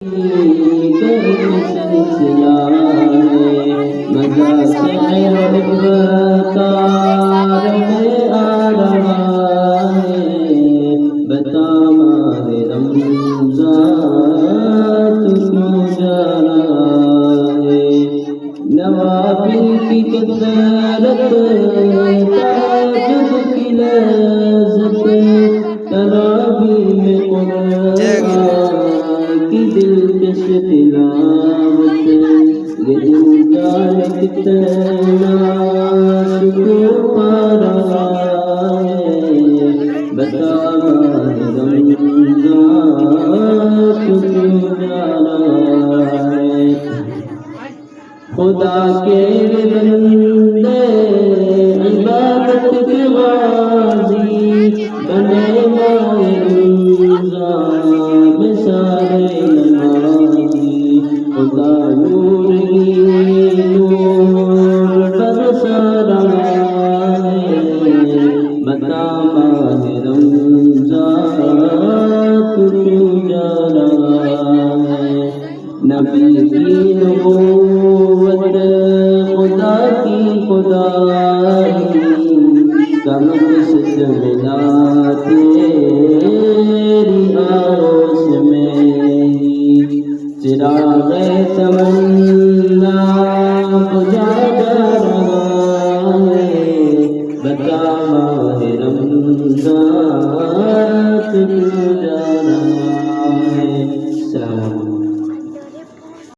سلسلہ مزہ سے بتار میں آ رہا ہے، بتا ماہ رمضان تو کیوں جا رہا ہے؟ نوافل کی کثرت، تہجد کی لذت، تراویح میں قرآن کی دلکش تلاوت، یہ دل جانے کتنا سکون پا رہا ہے، بتا ماہ رمضان تو کیوں جا رہا ہے؟ خدا کے بندے عبادت کے غازی بنے ماہ رمضان میں سارے نمازی، خدا نور ہی نور برسا رہا ہے، بتا ماہ رمضان تو کیوں جا رہا ہے؟ نبی کی نبوت، خدا کی خدائی، مقصد ملا تیری آس میں ہی، چراغ تمنا بجھا جا رہا ہے، بتا ماہ رمضان